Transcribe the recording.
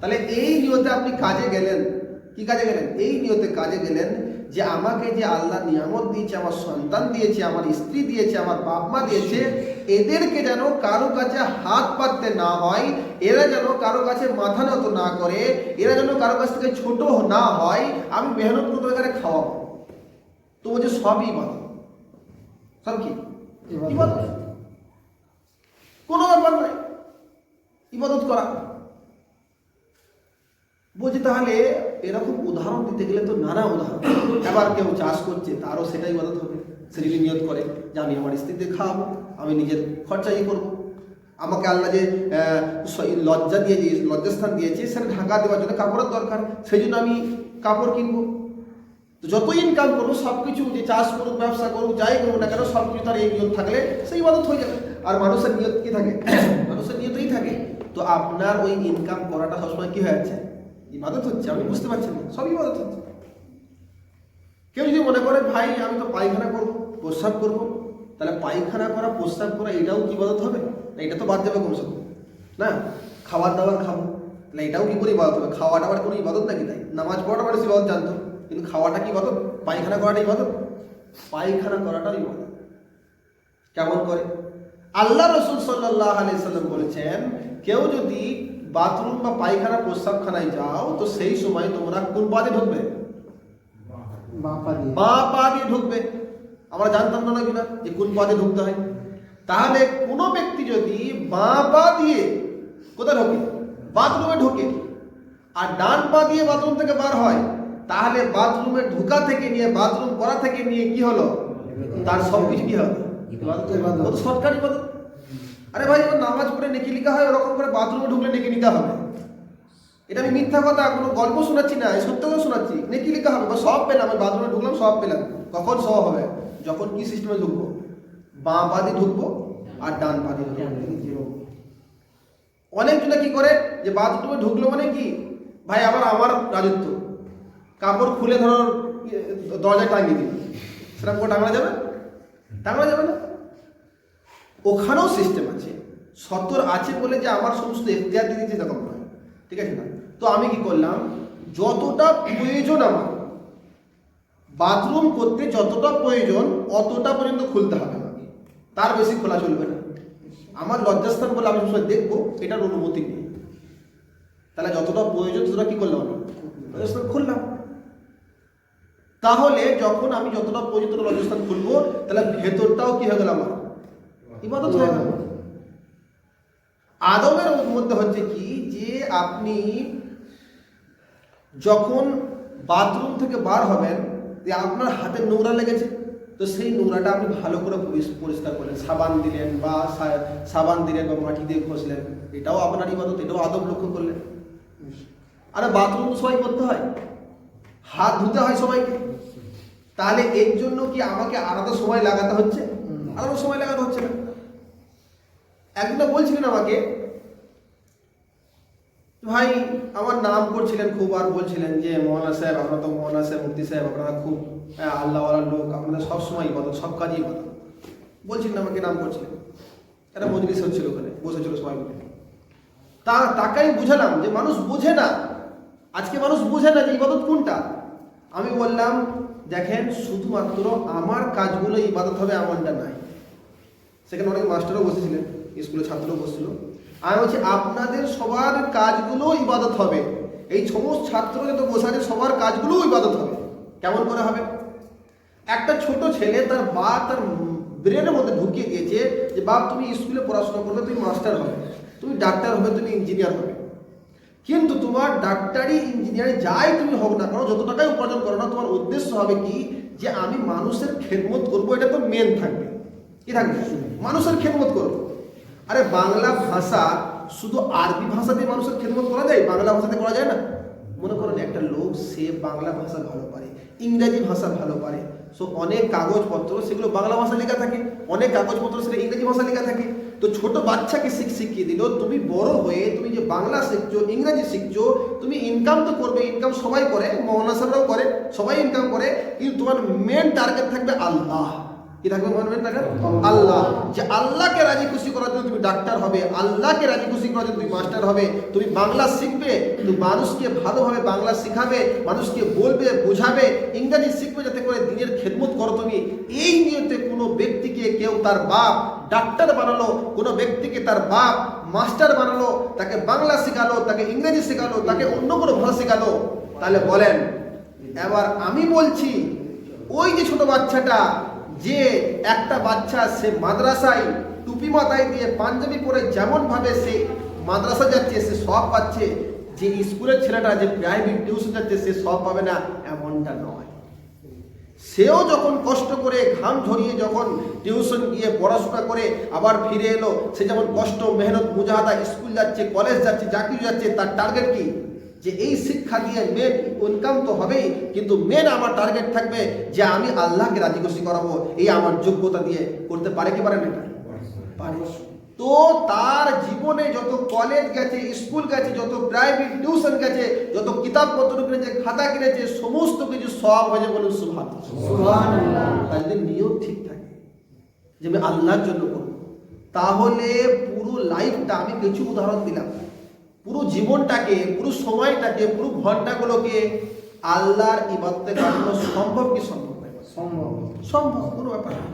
তাহলে এই নিয়তে আপনি কাজে গেলেন, কি কাজে গেলেন? এই নিয়তে কাজে গেলেন যে আমাকে যে আল্লাহ নিয়ামত দিয়েছে, আমার সন্তান দিয়েছে, আমার স্ত্রী দিয়েছে, আমার বাপ মা দিয়েছে, এদেরকে যেন কারো কাছে হাত পাততে না হয়, এরা যেন কারো কাছে মাথা নত না করে, এরা যেন কারো কাছ থেকে ছোট না হয়, আমি মেহনত করে এখানে খাওয়াবো। তো বলছে সবই ইবাদত। সব কি ইবাদত? কোনো ব্যাপার নয় ইবাদত করা। বলছি তাহলে এরকম উদাহরণ দিতে গেলে তো নানা উদাহরণ। এবার কেউ চাষ করছে, তারও সেটাই ইবাদত হবে। সে যদি নিয়ত করে যে আমি আমার স্ত্রীকে খাওয়াবো, আমি নিজের খরচাই করবো, আমাকে আল্লাহ যে লজ্জা দিয়েছে, লজ্জাস্থান দিয়েছে, সেটা ঢাকা দেওয়ার জন্য কাপড়ের দরকার, সেই জন্য আমি কাপড় কিনবো। তো যত ইনকাম করবো সব কিছু, যে চাষ করুক, ব্যবসা করুক, যাই করুক না কেন, সব কিছু তার এই নিয়ত থাকলে সেই ইবাদত হয়ে যাবে। আর মানুষের নিয়ত কি থাকে? মানুষের নিয়তই থাকে। তো আপনার ওই ইনকাম করাটা সবসময় কি হয়ে যাচ্ছে? ইবাদত হচ্ছে। আপনি বুঝতে পারছেন না, সব ইবাদত হচ্ছে। কেউ যদি মনে করে ভাই আমি তো পায়খানা করবো, প্রস্রাব করবো, তাহলে পায়খানা করা, প্রস্রাব করা এটাও কি ইবাদত হবে? না, এটা তো বাদ যাবে কমসে কম। না, খাবার দাবার খাবো, তাহলে এটাও কি করে ইবাদত হবে? খাওয়াটা আবার কোনো ইবাদত নাকি? তাই নামাজ পড়াটা মানুষ ইবাদত জানতো, কিন্তু খাওয়াটা কি ইবাদত? পায়খানা করাটা ইবাদত? পায়খানা করাটাও ইবাদত। কেমন করে? আল্লাহ রসুল সাল্লাল্লাহু আলাইহি সাল্লাম বলেছেন, কেউ যদি বাথরুম বা পায়খানা প্রস্রাবখানায় যাও, তো সেই সময় তোমরা কোন পা দিয়ে ঢুকবে? বাঁ পা দিয়ে ঢুকবে। আমরা জানতাম না কিনা যে কোন পা দিয়ে ঢুকতে হয়। তাহলে কোনো ব্যক্তি যদি বাঁ পা দিয়ে কোথায় ঢোকে? বাথরুমে ঢোকে, আর ডান পা দিয়ে বাথরুম থেকে বার হয়, তাহলে বাথরুমে ঢোকা থেকে নিয়ে বাথরুম করা থেকে নিয়ে কি হলো? তার সবকিছু কি হবে? শর্টকাট ইবাদত। আরে ভাই, এবার নামাজ পড়ে নেকি লিখা হয়, ওরকম করে বাথরুমে ঢুকলে নেকি নিতে হবে। এটা আমি মিথ্যা কথা, কোনো গল্প শোনাচ্ছি না, সত্য কথা শোনাচ্ছি। নেকি লিখা হবে, বা সব পেলাম, আমি বাথরুমে ঢুকলাম, সব পেলাম। কখন সব হবে? যখন কি সিস্টেমে ঢুকবো? বাঁ পা দিয়ে ঢুকবো আর ডান পা দিয়ে ঢুকবো। অনেকজনে কি করে যে বাথরুমে ঢুকলো মানে কি ভাই আবার আমার রাজত্ব, কাপড় খুলে ধরো দরজায় টাঙিয়ে দিল, সেরকম করে টাঙানো যাবে? টাঙানো যাবে না। ওখানেও সিস্টেম আছে, সতর আছে বলে যে আমার সমস্ত এখতিয়ার দিয়ে দিচ্ছে এরকম নয়, ঠিক আছে না? তো আমি কি করলাম, যতটা প্রয়োজন আমার বাথরুম করতে, যতটা প্রয়োজন অতটা পর্যন্ত খুলতে হবে আমাকে, তার বেশি খোলা চলবে না। আমার লজ্জাস্থান বলে আমি সবসময় দেখবো, এটার অনুমতি নেই। তাহলে যতটা প্রয়োজন ততটা কি করলাম? আমি লজ্জাস্থান খুললাম। তাহলে যখন আমি যতটা প্রয়োজন ততটা লজ্জাস্থান খুলবো, তাহলে ভেতরটাও কি হয়ে গেল? আমার ইবাদত হয়ে গেল। আদবের মধ্যে হচ্ছে কি, যে আপনি যখন বাথরুম থেকে বার হবেন, যে আপনার হাতে নোংরা লেগেছে, তো সেই নোংরাটা আপনি ভালো করে পরিষ্কার করলেন, সাবান দিলেন বা মাটি দিয়ে ঘষলেন, এটাও আপনার ইবাদত, এটাও আদব লক্ষ্য করলেন। আরে বাথরুম তো সবাই করতে হয়, হাত ধুতে হয় সবাইকে, তাহলে এর জন্য কি আমাকে আলাদা সময় লাগাতে হচ্ছে? আলাদা সময় লাগাতে হচ্ছে না। একদিন বলছিলেন আমাকে, ভাই আমার নাম করছিলেন খুব, আর বলছিলেন যে মৌলানা সাহেব, আপনারা তো মৌলানা সাহেব, মুফতি সাহেব, আপনারা খুব আল্লাহওয়ালার লোক, আপনাদের সবসময় ইবাদত, সব কাজই ইবাদত বলছিলেন, আমাকে নাম করছিলেন। একটা মজলিস হচ্ছিল, ওখানে বসেছিল সবাই মিলে। তাকেই বুঝালাম যে মানুষ বোঝে না, আজকে মানুষ বোঝে না যে ইবাদত কোনটা। আমি বললাম দেখেন, শুধুমাত্র আমার কাজগুলো ইবাদত হবে এমনটা নাই। সেখানে অনেক মাস্টারও বসেছিলেন, স্কুলের ছাত্রও বসছিল। আমি বলছি আপনাদের সবার কাজগুলো ইবাদত হবে, এই সমস্ত ছাত্র যত বসে আছে সবার কাজগুলো ইবাদত হবে। কেমন করে হবে? একটা ছোট ছেলে তার বাপ তার ব্রেনের মধ্যে ঢুকিয়ে দিয়েছে যে বাপ তুমি স্কুলে পড়াশোনা করবে, তুমি মাস্টার হবে, তুমি ডাক্তার হবে, তুমি ইঞ্জিনিয়ার হবে। কিন্তু তোমার ডাক্তারি, ইঞ্জিনিয়ার যাই তুমি হোক না কেন, যত টাকায় উপার্জন করো না, তোমার উদ্দেশ্য হবে কি, যে আমি মানুষের খেদমত করবো। এটা তো মেন থাকবে, কি থাকবে? মানুষের খেদমত করবো। আরে বাংলা ভাষা শুধু আরবি ভাষা দিয়ে মানুষের খেদমত করা যায়? বাংলা ভাষাতে করা যায় না? মনে করেন একটা লোক, সে বাংলা ভাষা ভালো পারে, ইংরেজি ভাষা ভালো পারে, সো অনেক কাগজপত্র সেগুলো বাংলা ভাষা লেখা থাকে, অনেক কাগজপত্র সেটা ইংরেজি ভাষা লেখা থাকে। তো ছোট বাচ্চাকে শিখিয়ে দিল, তুমি বড় হয়ে তুমি যে বাংলা শিখছো, ইংরেজি শিখছো, তুমি ইনকাম তো করবে, ইনকাম সবাই করে, মৌলানা সাহেবরাও করে, সবাই ইনকাম করে, কিন্তু তোমার মেন টার্গেট থাকবে আল্লাহ। কি থাকবে মানবেন না? আল্লাহ, যে আল্লাহকে রাজি খুশি করার জন্য তুমি ডাক্তার হবে, আল্লাহকে রাজি খুশি করার জন্য তুমি মাস্টার হবে, তুমি বাংলা শিখবে, তুমি মানুষকে ভালোভাবে বাংলা শিখাবে, মানুষকে বলবে, বোঝাবে, ইংরেজি শিখবে যাতে করে দিনের খেদমত করো তুমি। এই নিয়তে কোনো ব্যক্তিকে কেউ তার বাপ ডাক্তার বানালো, কোনো ব্যক্তিকে তার বাপ মাস্টার বানালো, তাকে বাংলা শেখালো, তাকে ইংরেজি শেখালো, তাকে অন্য কোনো ভাষা শেখালো, তাহলে বলেন এবার আমি বলছি ওই যে ছোট বাচ্চাটা, যে একটা বাচ্চা সে মাদ্রাসায় টুপি মাথায় দিয়ে পাঞ্জাবি পরে যেমন ভাবে সে মাদ্রাসা যাচ্ছে সে সব পাচ্ছে, যে স্কুলের ছেলেটা যে প্রাইভেট টিউশন যাচ্ছে সে সব পাবে না, এমনটা নয়। সেও যখন কষ্ট করে ঘাম ঝরিয়ে যখন টিউশন গিয়ে পড়াশোনা করে আবার ফিরে এলো, সে যেমন কষ্ট মেহনত মুজাহাদা স্কুল যাচ্ছে, কলেজ যাচ্ছে, যা কিছু যাচ্ছে, তার টার্গেট কি? যে এই শিক্ষা দিয়ে মেন ইনকাম তো হবেই, কিন্তু মেন আমার টার্গেট থাকবে যে আমি আল্লাহকে রাজি খুশি করাবো। এই আমার যোগ্যতা দিয়ে করতে পারে কি পারে না? পারে। তো তার জীবনে যত কলেজ গেছে, স্কুল গেছে, যত প্রাইভেট টিউশন গেছে, যত কিতাবপত্র কিনেছে, খাতা কিনেছে, সমস্ত কিছু সব হয়েছে, বলুন সুবহানাল্লাহ। তার যদি নিয়ত ঠিক থাকে যে আমি আল্লাহর জন্য করবো, তাহলে পুরো লাইফটা, আমি কিছু উদাহরণ দিলাম, পুরো জীবনটাকে, পুরো সময়টাকে, পুরো ঘন্টাগুলোকে আল্লাহর ইবাদতে কাটানো সম্ভব কি সম্ভব? সম্ভব, সম্ভব, কোনো ব্যাপার না।